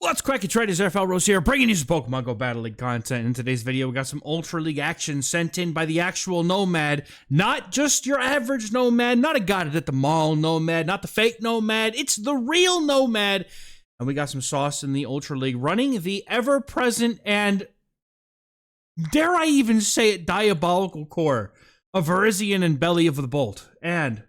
What's cracking, Trainer TheActualNomad here, bringing you some Pokemon GO Battle League content. In today's video, we got some Ultra League action sent in by the actual Nomad. Not just your average Nomad, not a got it at the mall Nomad, not the fake Nomad, it's the real Nomad. And we got some sauce in the Ultra League, running the ever-present and, dare I even say it, diabolical core of Virizion and Belly of the Bolt. And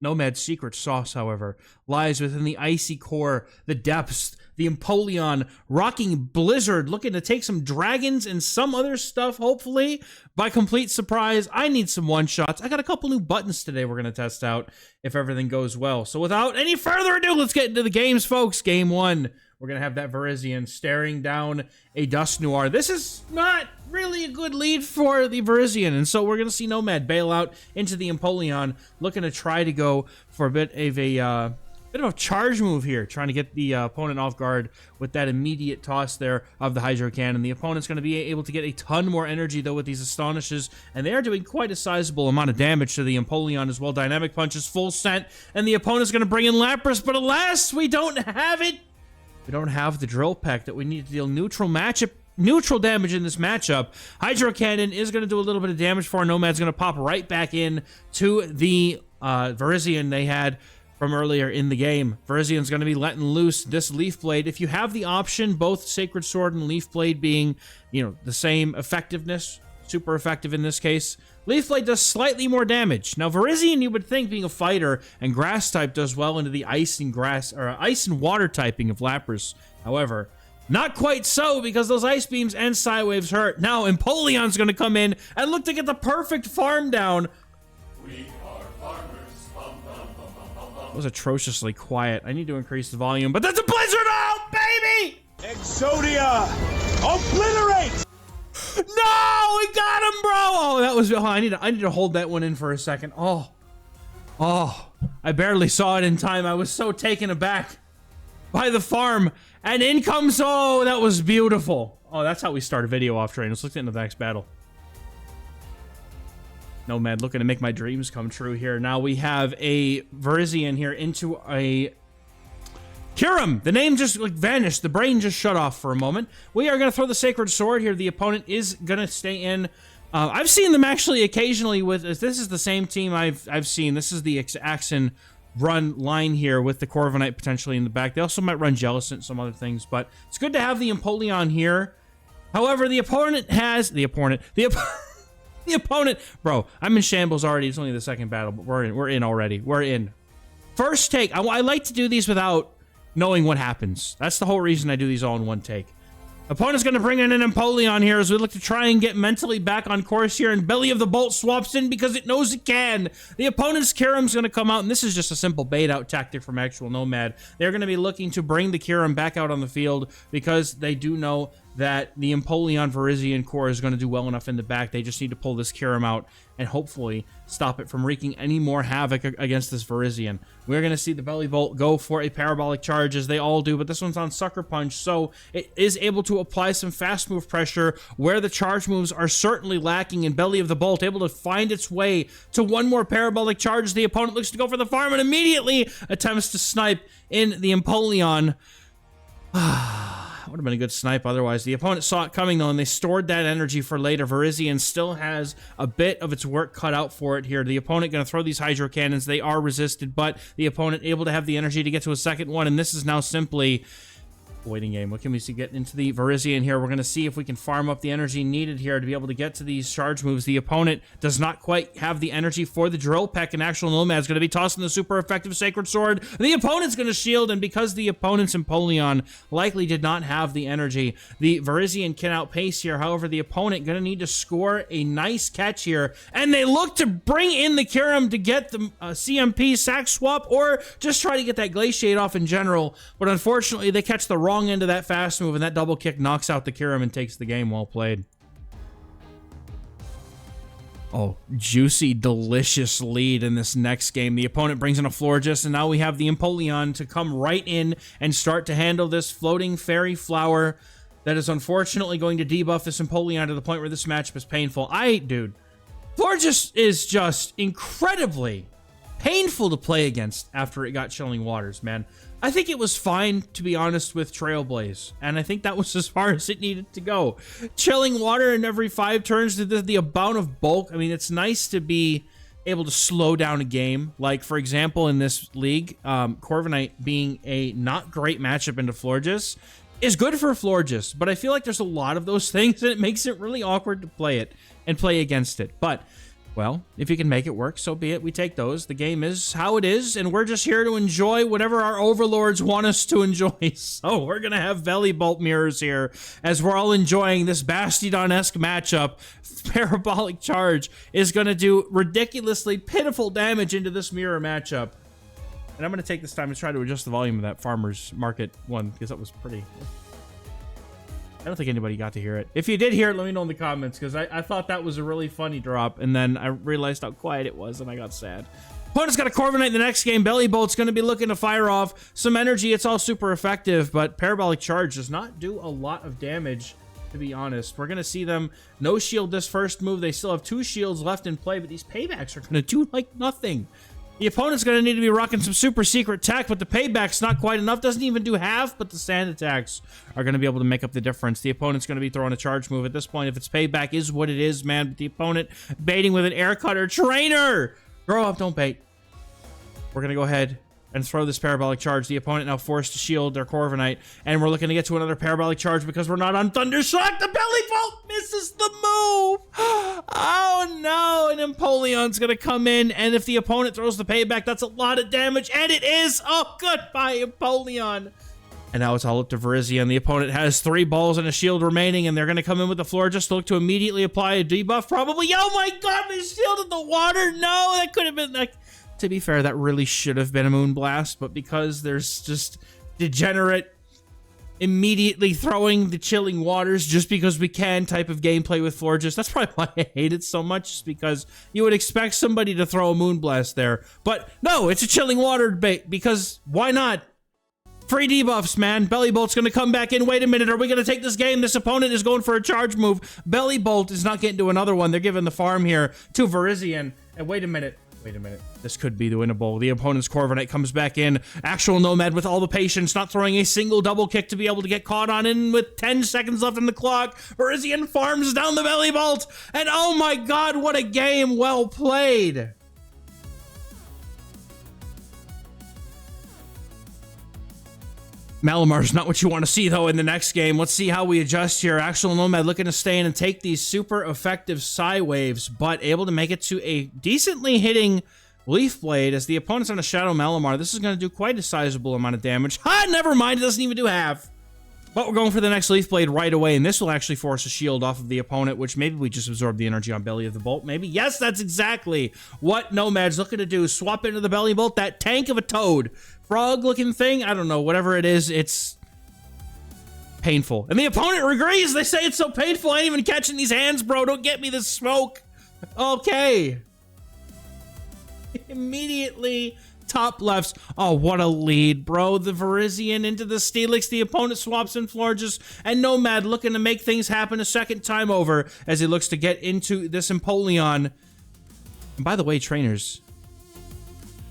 Nomad's secret sauce, however, lies within the icy core, the depths, the Empoleon, rocking Blizzard, looking to take some dragons and some other stuff, hopefully, by complete surprise. I need some one-shots. I got a couple new buttons today we're going to test out if everything goes well. So without any further ado, let's get into the games, folks. Game 1. We're going to have that Virizion staring down a Dusknoir. This is not really a good lead for the Virizion, and so we're going to see Nomad bail out into the Empoleon, looking to try to go for a bit of a charge move here, trying to get the opponent off guard with that immediate toss there of the Hydro Cannon. The opponent's going to be able to get a ton more energy, though, with these Astonishes, and they are doing quite a sizable amount of damage to the Empoleon as well. Dynamic Punch is full sent, and the opponent's going to bring in Lapras, but alas, we don't have it. We don't have the Drill Peck that we need to deal neutral damage in this matchup. Hydro Cannon is going to do a little bit of damage for our Nomad's going to pop right back in to the Virizion they had from earlier in the game. Virizion's going to be letting loose this Leaf Blade. If you have the option, both Sacred Sword and Leaf Blade being, the same effectiveness, super effective in this case, Leaf Blade does slightly more damage. Now, Virizion, you would think, being a fighter and grass type, does well into the ice and water typing of Lapras. However, not quite so, because those Ice Beams and Psy Waves hurt. Now, Empoleon's going to come in and look to get the perfect farm down. We are farmers. Bum, bum, bum, bum, bum, bum. It was atrociously quiet. I need to increase the volume, but that's a Blizzard out, baby! Exodia! Obliterate! No, we got him, bro! Oh, that was... Oh, I need to hold that one in for a second. Oh, I barely saw it in time. I was so taken aback by the farm. And in comes... Oh, that was beautiful. Oh, that's how we start a video off, Train. Let's look into the next battle. Nomad looking to make my dreams come true here. Now we have a Virizion here into a Kyurem. The name just vanished. The brain just shut off for a moment. We are going to throw the Sacred Sword here. The opponent is going to stay in. I've seen them actually occasionally with... This is the same team I've seen. This is the Axon run line here with the Corviknight potentially in the back. They also might run Jellicent and some other things, but it's good to have the Empoleon here. However, the opponent has... The opponent, bro, I'm in shambles already. It's only the second battle, but we're in already. We're in. First take. I like to do these without knowing what happens. That's the whole reason I do these all in one take. Opponent's going to bring in an Empoleon here as we look to try and get mentally back on course here, and Belly of the Bolt swaps in because it knows it can. The opponent's Kyurem's going to come out, and this is just a simple bait-out tactic from actual Nomad. They're going to be looking to bring the Kyurem back out on the field because they do know that the Empoleon Virizion core is going to do well enough in the back. They just need to pull this Kyurem out and hopefully stop it from wreaking any more havoc against this Virizion. We're going to see the Belly Bolt go for a parabolic charge, as they all do, but this one's on Sucker Punch, so it is able to apply some fast move pressure where the charge moves are certainly lacking, and Belly of the Bolt able to find its way to one more parabolic charge as the opponent looks to go for the farm and immediately attempts to snipe in the Empoleon. Would have been a good snipe otherwise. The opponent saw it coming, though, and they stored that energy for later. Virizion still has a bit of its work cut out for it here. The opponent going to throw these Hydro Cannons. They are resisted, but the opponent able to have the energy to get to a second one, and this is now simply waiting game. What can we see get into the Virizion here? We're going to see if we can farm up the energy needed here to be able to get to these charge moves. The opponent does not quite have the energy for the Drill Peck, and actual Nomad's going to be tossing the super effective Sacred Sword. The opponent's going to shield, and because the opponent's Empoleon likely did not have the energy, the Virizion can outpace here. However, the opponent going to need to score a nice catch here, and they look to bring in the Kyurem to get the CMP sack swap, or just try to get that Glaciate off in general, but unfortunately they catch the wrong end of that fast move, and that double kick knocks out the Kyurem and takes the game. Well played. Oh, juicy, delicious lead in this next game. The opponent brings in a Florges, and now we have the Empoleon to come right in and start to handle this floating fairy flower that is unfortunately going to debuff this Empoleon to the point where this matchup is painful. Dude, Florges is just incredibly painful to play against after it got Chilling Waters, man. I think it was fine, to be honest, with Trailblaze, and I think that was as far as it needed to go. Chilling water in every 5 turns to the amount of bulk. I mean, it's nice to be able to slow down a game. Like, for example, in this league, Corviknight being a not great matchup into Florges is good for Florges, but I feel like there's a lot of those things, and it makes it really awkward to play it and play against it. But well, if you can make it work, so be it. We take those. The game is how it is, and we're just here to enjoy whatever our overlords want us to enjoy. So we're going to have Bellybolt mirrors here as we're all enjoying this Bastiodon-esque matchup. Parabolic Charge is going to do ridiculously pitiful damage into this mirror matchup. And I'm going to take this time to try to adjust the volume of that Farmer's Market one, because that was pretty... I don't think anybody got to hear it. If you did hear it, let me know in the comments, because I thought that was a really funny drop, and then I realized how quiet it was, and I got sad. Opponent's got a Corviknight in the next game. Bellybolt's going to be looking to fire off some energy. It's all super effective, but Parabolic Charge does not do a lot of damage, to be honest. We're going to see them no shield this first move. They still have 2 shields left in play, but these paybacks are going to do, like, nothing. The opponent's going to need to be rocking some super secret tech, but the payback's not quite enough. Doesn't even do half, but the sand attacks are going to be able to make up the difference. The opponent's going to be throwing a charge move. At this point, if it's payback is what it is, man. But the opponent baiting with an air cutter. Trainer! Grow up, don't bait. We're going to go ahead and throw this Parabolic Charge. The opponent now forced to shield their Corviknight, and we're looking to get to another Parabolic Charge because we're not on Thundershock. The Bellybolt misses the move. Oh no, and Empoleon's gonna come in, and if the opponent throws the payback, that's a lot of damage, and it is. Oh, goodbye, Empoleon. And now it's all up to Virizion. The opponent has 3 balls and a shield remaining, and they're going to come in with the floor just to look to immediately apply a debuff, probably. Oh my god, they shielded the water. No, that could have been like... To be fair, that really should have been a Moonblast, but because there's just degenerate immediately throwing the chilling waters just because we can type of gameplay with Florges, that's probably why I hate it so much, is because you would expect somebody to throw a Moonblast there. But no, it's a chilling water bait, because why not? Free debuffs, man. Bellybolt's going to come back in. Wait a minute, are we going to take this game? This opponent is going for a charge move. Bellybolt is not getting to another one. They're giving the farm here to Virizion. And wait a minute. Wait a minute. This could be the winnable. The opponent's Corviknight comes back in. XehrFelrose with all the patience, not throwing a single double kick to be able to get caught on in with 10 seconds left on the clock. Virizion farms down the Bellybolt. And oh my god, what a game. Well played. Malamar's not what you want to see, though, in the next game. Let's see how we adjust here. XehrFelrose looking to stay in and take these super effective Psy Waves, but able to make it to a decently hitting Leaf Blade as the opponent's on a Shadow Malamar. This is going to do quite a sizable amount of damage. Ha! Never mind, it doesn't even do half. But we're going for the next Leaf Blade right away, and this will actually force a shield off of the opponent, which maybe we just absorb the energy on Belly of the Bolt. Maybe. Yes, that's exactly what Nomad's looking to do. Swap into the Belly Bolt, that tank of a toad. Frog-looking thing? I don't know. Whatever it is, it's painful. And the opponent agrees. They say it's so painful. I ain't even catching these hands, bro. Don't get me this smoke. Okay. Immediately... top lefts. Oh, what a lead, bro. The Virizion into the Steelix. The opponent swaps in Florges, and Nomad looking to make things happen a second time over as he looks to get into this Empoleon. And by the way, trainers,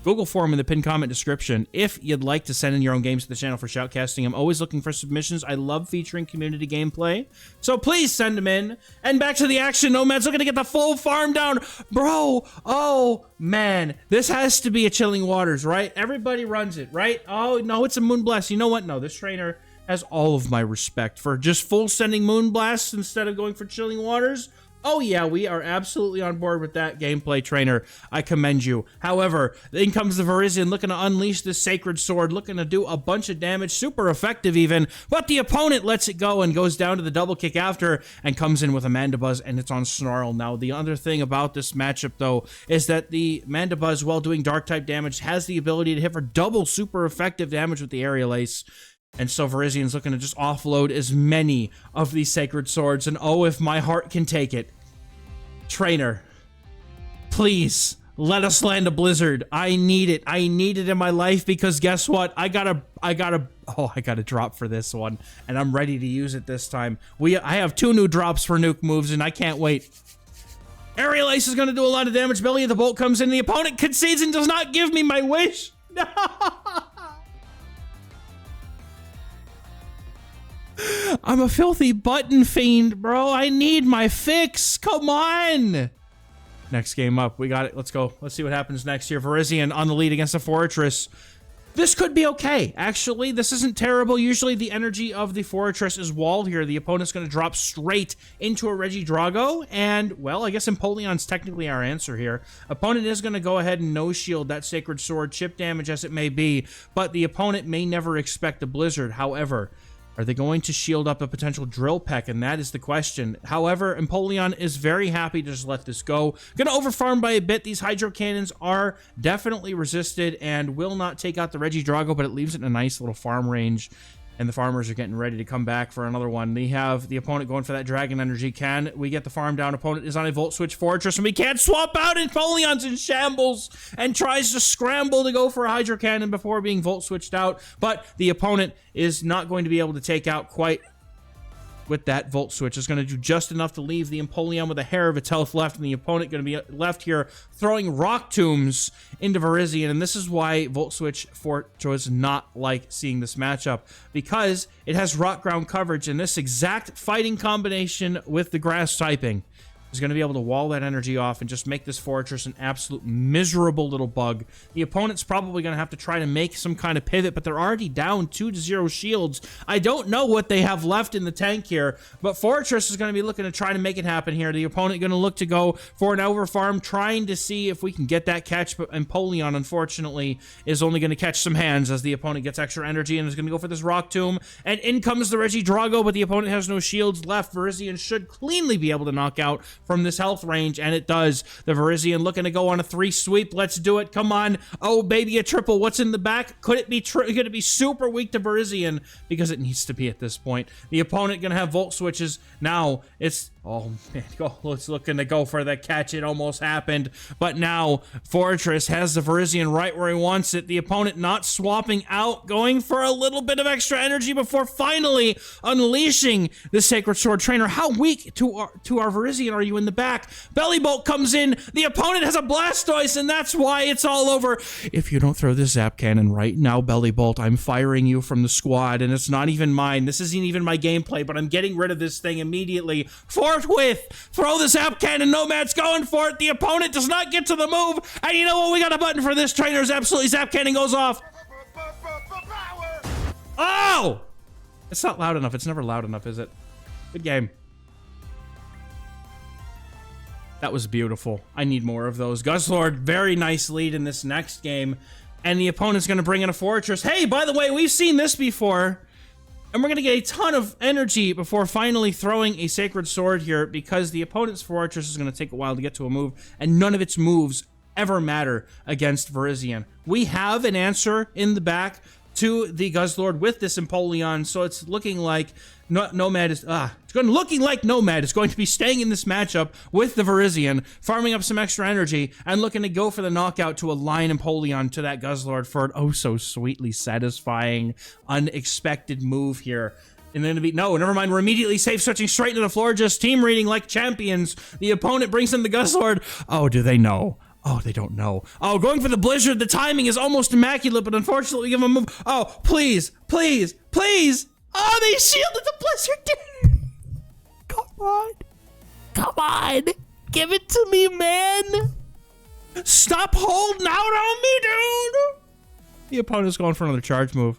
Google form in the pinned comment description if you'd like to send in your own games to the channel for Shoutcasting. I'm always looking for submissions. I love featuring community gameplay, so please send them in. And back to the action. Nomad's looking to get the full farm down. Bro, oh man, this has to be a Chilling Waters, right? Everybody runs it, right? Oh no, it's a Moonblast. You know what? No, this trainer has all of my respect for just full sending Moonblasts instead of going for Chilling Waters. Oh yeah, we are absolutely on board with that gameplay, trainer. I commend you. However, in comes the Virizion looking to unleash this Sacred Sword, looking to do a bunch of damage, super effective even, but the opponent lets it go and goes down to the double kick after and comes in with a Mandibuzz, and it's on Snarl. Now, the other thing about this matchup, though, is that the Mandibuzz, while doing Dark-type damage, has the ability to hit for double super effective damage with the Aerial Ace. And so Virizion's looking to just offload as many of these Sacred Swords, and oh, if my heart can take it. Trainer, please let us land a Blizzard. I need it. I need it in my life because guess what? I got a drop for this one, and I'm ready to use it this time. I have 2 new drops for nuke moves, and I can't wait. Aerial Ace is going to do a lot of damage. Belly of the Bolt comes in. The opponent concedes and does not give me my wish. No! I'm a filthy button fiend, bro. I need my fix. Come on. Next game up. We got it. Let's go. Let's see what happens next here. Virizion on the lead against the Fortress. This could be okay. Actually, this isn't terrible. Usually the energy of the Fortress is walled here. The opponent's going to drop straight into a Regidrago. And, well, I guess Empoleon's technically our answer here. Opponent is going to go ahead and no-shield that Sacred Sword, chip damage as it may be. But the opponent may never expect a Blizzard. However, are they going to shield up a potential Drill Peck? And that is the question. However, Empoleon is very happy to just let this go. Gonna overfarm by a bit. These Hydro Cannons are definitely resisted and will not take out the Regidrago, but it leaves it in a nice little farm range. And the farmers are getting ready to come back for another one. They have the opponent going for that Dragon Energy. Can we get the farm down? Opponent is on a Volt Switch Fortress, and we can't swap out. Empoleon's in shambles and tries to scramble to go for a Hydro Cannon before being Volt Switched out. But the opponent is not going to be able to take out quite with that Volt Switch. Is going to do just enough to leave the Empoleon with a hair of its health left, and the opponent going to be left here throwing Rock Tombs into Virizion. And this is why Volt Switch does not like seeing this matchup, because it has Rock Ground coverage, and this exact fighting combination with the Grass typing is going to be able to wall that energy off and just make this Fortress an absolute miserable little bug. The opponent's probably going to have to try to make some kind of pivot, but they're already down 2-0 shields. I don't know what they have left in the tank here, but Fortress is going to be looking to try to make it happen here. The opponent going to look to go for an overfarm, trying to see if we can get that catch, but Empoleon, unfortunately, is only going to catch some hands as the opponent gets extra energy and is going to go for this Rock Tomb, and in comes the Regidrago, but the opponent has no shields left. Virizion should cleanly be able to knock out from this health range, and it does. The Virizion looking to go on a 3 sweep. Let's do it. Come on. Oh, baby, a triple. What's in the back? Could it be super weak to Virizion? Because it needs to be at this point. The opponent gonna have Volt Switches. Now, it's... Oh, man. It's looking to go for the catch. It almost happened. But now, Fortress has the Virizion right where he wants it. The opponent not swapping out, going for a little bit of extra energy before finally unleashing the Sacred Sword. Trainer, how weak to our Virizion are you in the back? Belly Bolt comes in. The opponent has a Blastoise, and that's why it's all over. If you don't throw this Zap Cannon right now, Belly Bolt, I'm firing you from the squad, and it's not even mine. This isn't even my gameplay, but I'm getting rid of this thing immediately. Forthwith, throw the Zap Cannon. Nomad's going for it. The opponent does not get to the move, and you know what? We got a button for this. Trainer's absolutely Zap Cannon goes off. Oh! It's not loud enough. It's never loud enough, is it? Good game. That was beautiful. I need more of those. Guzzlord, very nice lead in this next game. And the opponent's going to bring in a Fortress. Hey, by the way, we've seen this before. And we're going to get a ton of energy before finally throwing a Sacred Sword here, because the opponent's Fortress is going to take a while to get to a move, and none of its moves ever matter against Virizion. We have an answer in the back to the Guzzlord with this Empoleon, so it's looking like Nomad is looking like Nomad is going to be staying in this matchup with the Virizion, farming up some extra energy and looking to go for the knockout to align Empoleon to that Guzzlord for an oh so sweetly satisfying, unexpected move here. And then to be, no, never mind, we're immediately safe, switching straight into the floor, just team reading like champions. The opponent brings in the Guzzlord. Oh, do they know? Oh, they don't know. Oh, going for the Blizzard. The timing is almost immaculate, but unfortunately we give them a move. Oh, please, please, please. Oh, they shielded the Blizzard. Come on. Come on. Give it to me, man. Stop holding out on me, dude. The opponent's going for another charge move.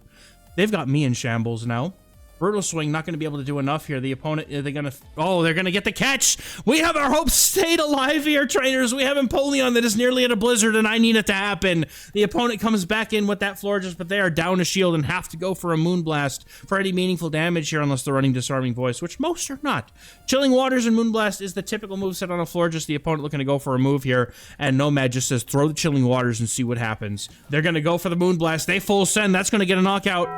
They've got me in shambles now. Brutal Swing, not going to be able to do enough here. The opponent, they're going to get the catch. We have our hopes stayed alive here, trainers. We have Empoleon that is nearly at a Blizzard, and I need it to happen. The opponent comes back in with that Florges, but they are down a shield and have to go for a Moonblast for any meaningful damage here, unless they're running Disarming Voice, which most are not. Chilling Waters and Moonblast is the typical moveset on a Florges. The opponent looking to go for a move here, and Nomad just says, throw the Chilling Waters and see what happens. They're going to go for the Moonblast. They full send. That's going to get a knockout.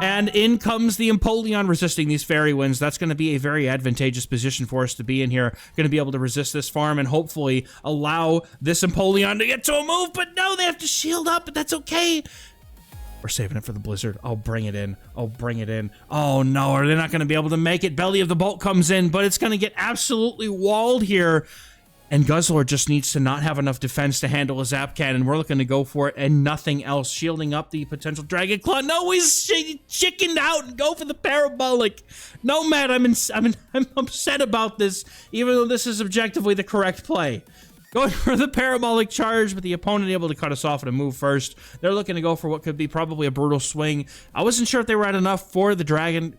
And in comes the Empoleon resisting these Fairy Winds. That's going to be a very advantageous position for us to be in here. Going to be able to resist this farm and hopefully allow this Empoleon to get to a move. But no, they have to shield up, but that's okay. We're saving it for the Blizzard. I'll bring it in. I'll bring it in. Oh, no, are they not going to be able to make it? Belly of the Bolt comes in, but it's going to get absolutely walled here. And Guzzlord just needs to not have enough defense to handle a Zap Cannon. We're looking to go for it and nothing else. Shielding up the potential Dragon Claw. No, he's chickened out and go for the Parabolic. Nomad, I'm upset about this, even though this is objectively the correct play. Going for the Parabolic Charge, but the opponent able to cut us off at a move first. They're looking to go for what could be probably a brutal swing. I wasn't sure if they were at enough for the Dragon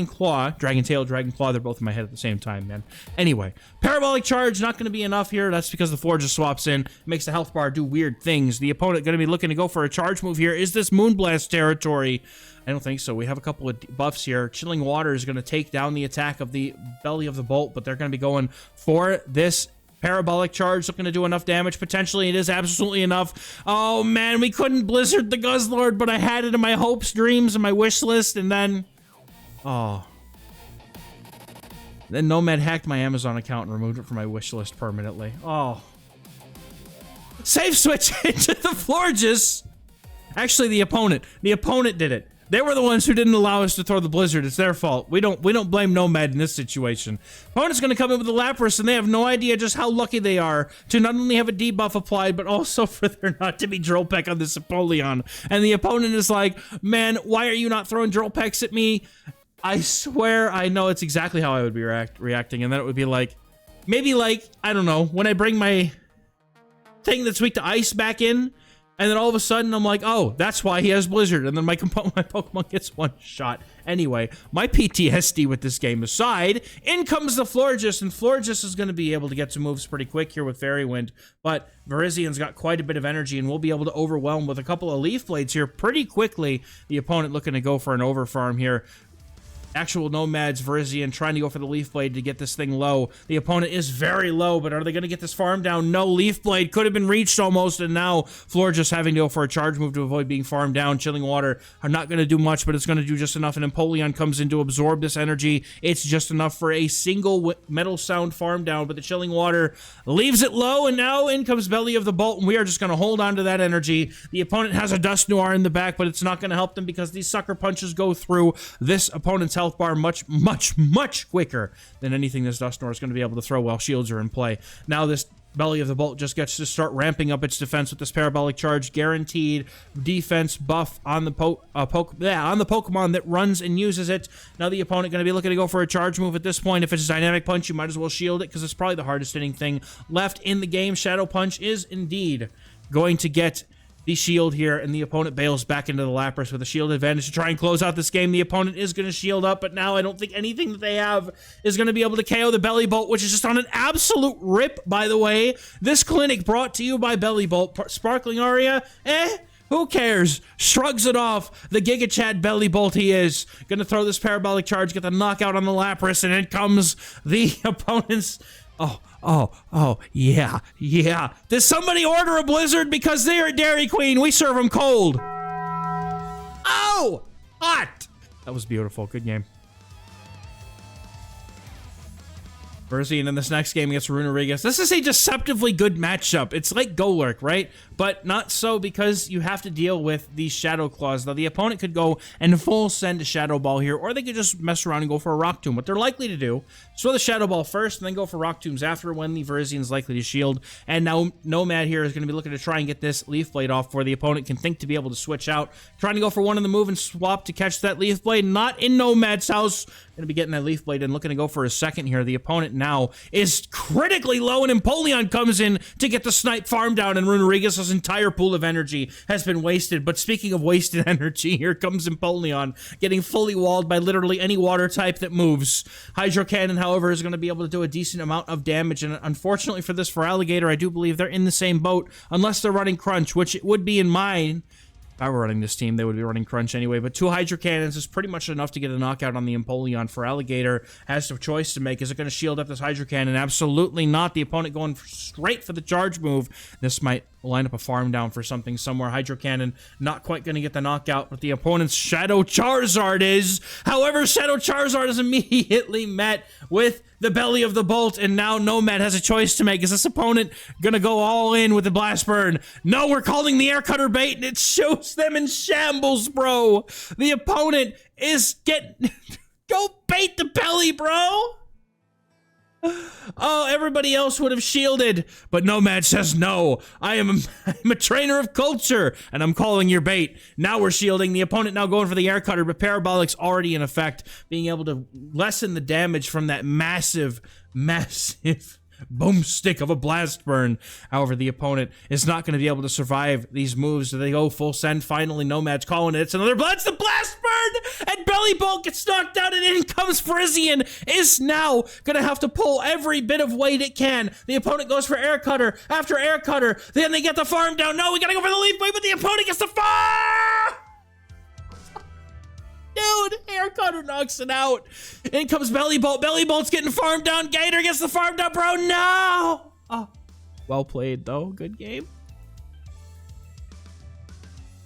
Claw, Dragon Tail, Dragon Claw. They're both in my head at the same time, man. Anyway, Parabolic Charge, not going to be enough here. That's because the floor just swaps in, makes the health bar do weird things. The opponent going to be looking to go for a charge move here. Is this Moonblast territory? I don't think so. We have a couple of buffs here. Chilling Water is going to take down the attack of the Belly of the Bolt, but they're going to be going for this Parabolic Charge. Looking to do enough damage. Potentially, it is absolutely enough. Oh, man, we couldn't Blizzard the Guzzlord, but I had it in my hopes, dreams, and my wish list, and then... oh. Then Nomad hacked my Amazon account and removed it from my wish list permanently. Oh. Save switch into the Florges. Actually, the opponent. The opponent did it. They were the ones who didn't allow us to throw the Blizzard. It's their fault. We don't blame Nomad in this situation. Opponent's going to come in with the Lapras, and they have no idea just how lucky they are to not only have a debuff applied, but also for there not to be Drill Peck on this Empoleon. And the opponent is like, man, why are you not throwing Drill Pecks at me? I swear I know it's exactly how I would be reacting, and then it would be like, maybe like, I don't know, when I bring my thing that's weak to ice back in, and then all of a sudden I'm like, oh, that's why he has Blizzard, and then my Pokemon gets one shot. Anyway, my PTSD with this game aside, in comes the Florges, and Florges is going to be able to get some moves pretty quick here with Fairy Wind, but Virizian's got quite a bit of energy, and we'll be able to overwhelm with a couple of Leaf Blades here pretty quickly. The opponent looking to go for an overfarm here. Actual Nomad's Virizian trying to go for the Leaf Blade to get this thing low. The opponent is very low, but are they going to get this farm down? No, Leaf Blade could have been reached almost, and now Floor just having to go for a charge move to avoid being farmed down. Chilling Water are not going to do much, but it's going to do just enough, and Empoleon comes in to absorb this energy. It's just enough for a single Metal Sound farm down, but the Chilling Water leaves it low, and now in comes Belly of the Bolt, and we are just going to hold on to that energy. The opponent has a Dust Noir in the back, but it's not going to help them because these sucker punches go through this opponent's health bar much quicker than anything this Dust Noir is going to be able to throw while shields are in play. Now this Belly of the Bolt just gets to start ramping up its defense with this Parabolic Charge. Guaranteed defense buff on the Pokemon that runs and uses it. Now the opponent going to be looking to go for a charge move at this point. If it's a Dynamic Punch, you might as well shield it because it's probably the hardest hitting thing left in the game. Shadow Punch is indeed going to get the shield here, and the opponent bails back into the Lapras with a shield advantage to try and close out this game. The opponent is going to shield up, but now I don't think anything that they have is going to be able to KO the Belly Bolt, which is just on an absolute rip, by the way. This clinic brought to you by Belly Bolt. Sparkling Aria, who cares? Shrugs it off. The Giga Chad Belly Bolt he is. Going to throw this Parabolic Charge, get the knockout on the Lapras, and in comes the opponent's... Oh, yeah. Does somebody order a Blizzard? Because they're at Dairy Queen. We serve them cold. Oh, hot. That was beautiful. Good game. Virizian in this next game against Runerigas. This is a deceptively good matchup. It's like Golurk, right? But not so because you have to deal with these Shadow Claws. Now, the opponent could go and full send a Shadow Ball here, or they could just mess around and go for a Rock Tomb. What they're likely to do is throw the Shadow Ball first and then go for Rock Tombs after when the Virizian is likely to shield. And now Nomad here is going to be looking to try and get this Leaf Blade off where the opponent can think to be able to switch out. Trying to go for one in the move and swap to catch that Leaf Blade. Not in Nomad's house. Going to be getting that Leaf Blade and looking to go for a second here. The opponent now is critically low, and Empoleon comes in to get the snipe farm down, and Runerigas' entire pool of energy has been wasted. But speaking of wasted energy, here comes Empoleon getting fully walled by literally any water type that moves. Hydro Cannon, however, is going to be able to do a decent amount of damage, and unfortunately for this Feraligatr, I do believe they're in the same boat, unless they're running Crunch, which it would be in mine. If I were running this team, they would be running Crunch anyway, but 2 Hydro Cannons is pretty much enough to get a knockout on the Empoleon. Feraligatr has a choice to make. Is it going to shield up this Hydro Cannon? Absolutely not. The opponent going straight for the charge move. This might line up a farm down for something somewhere. Hydro Cannon not quite going to get the knockout, but the opponent's Shadow Charizard is. However, Shadow Charizard is immediately met with the Belly of the Bolt, and now Nomad has a choice to make. Is this opponent gonna go all in with the Blast Burn? No, we're calling the Air Cutter bait, and it shows them in shambles, bro. The opponent is go bait the Belly, bro. Oh, everybody else would have shielded, but Nomad says no. I'm a trainer of culture, and I'm calling your bait. Now we're shielding. The opponent now going for the air cutter, but Parabolic's already in effect, being able to lessen the damage from that massive boomstick of a blast burn. However, the opponent is not going to be able to survive these moves. They go full send. Finally, Nomad's calling it. It's another blast. The blast burn, and Belly Bolt gets knocked out, and in comes Frisian. Is now going to have to pull every bit of weight it can. The opponent goes for air cutter after air cutter. Then they get the farm down. No, we got to go for the leaf wave, but the opponent gets the farm. Dude, air cutter knocks it out. In comes Belly Bolt. Belly Bolt's getting farmed down. Gator gets the farm down, bro. No. Oh, well played, though. Good game.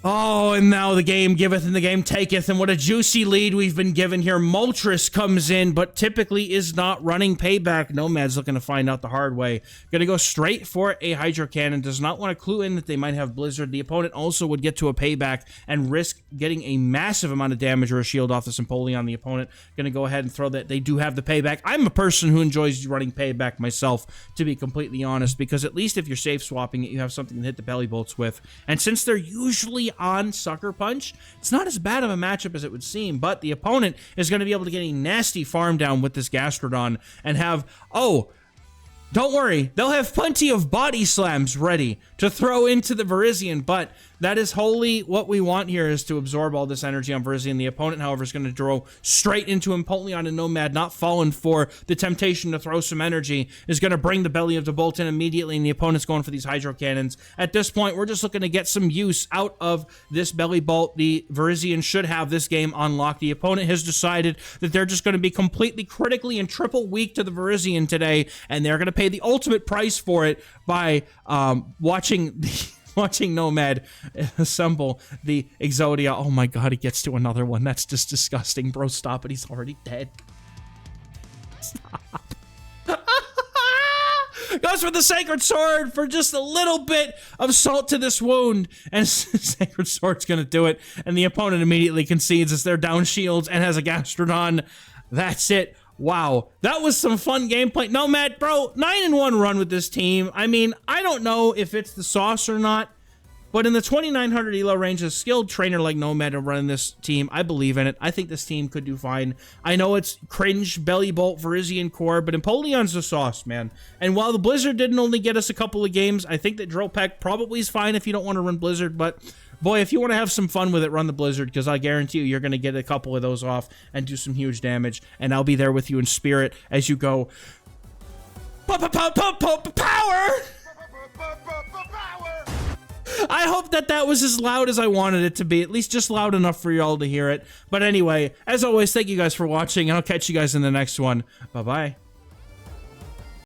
Oh, and now the game giveth and the game taketh, and what a juicy lead we've been given here. Moltres comes in, but typically is not running payback. Nomad's looking to find out the hard way. Gonna go straight for a Hydro Cannon. Does not want to clue in that they might have Blizzard. The opponent also would get to a payback and risk getting a massive amount of damage or a shield off this Empoleon. The opponent gonna go ahead and throw that. They do have the payback. I'm a person who enjoys running payback myself, to be completely honest, because at least if you're safe swapping it, you have something to hit the Belly Bolts with. And since they're usually on Sucker Punch, it's not as bad of a matchup as it would seem, but the opponent is going to be able to get a nasty farm down with this Gastrodon and have, oh, don't worry, they'll have plenty of body slams ready to throw into the Virizion, but that is wholly what we want here, is to absorb all this energy on Virizion. The opponent, however, is going to throw straight into Empoleon, and Nomad, not falling for the temptation to throw some energy, is going to bring the Belly of the Bolt in immediately, and the opponent's going for these Hydro Cannons. At this point, we're just looking to get some use out of this Belly Bolt. The Virizion should have this game unlocked. The opponent has decided that they're just going to be completely critically and triple weak to the Virizion today, and they're going to pay the ultimate price for it by watching Nomad assemble the Exodia. Oh my god, he gets to another one. That's just disgusting, bro. Stop it. He's already dead. Stop. Goes for the Sacred Sword for just a little bit of salt to this wound, and Sacred Sword's gonna do it, and the opponent immediately concedes as they're down shields and has a Gastrodon. That's it. Wow, that was some fun gameplay. Nomad, bro, 9-1 run with this team. I mean, I don't know if it's the sauce or not, but in the 2900 elo range, a skilled trainer like Nomad running this team, I believe in it. I think this team could do fine. I know it's cringe, Belly Bolt, Virizion core, but Empoleon's the sauce, man. And while the Blizzard didn't only get us a couple of games, I think that Drillpeck probably is fine if you don't want to run Blizzard, but boy, if you want to have some fun with it, run the Blizzard, because I guarantee you, you're going to get a couple of those off and do some huge damage, and I'll be there with you in spirit as you go power! I hope that was as loud as I wanted it to be, at least just loud enough for y'all to hear it. But anyway, as always, thank you guys for watching, and I'll catch you guys in the next one. Bye-bye.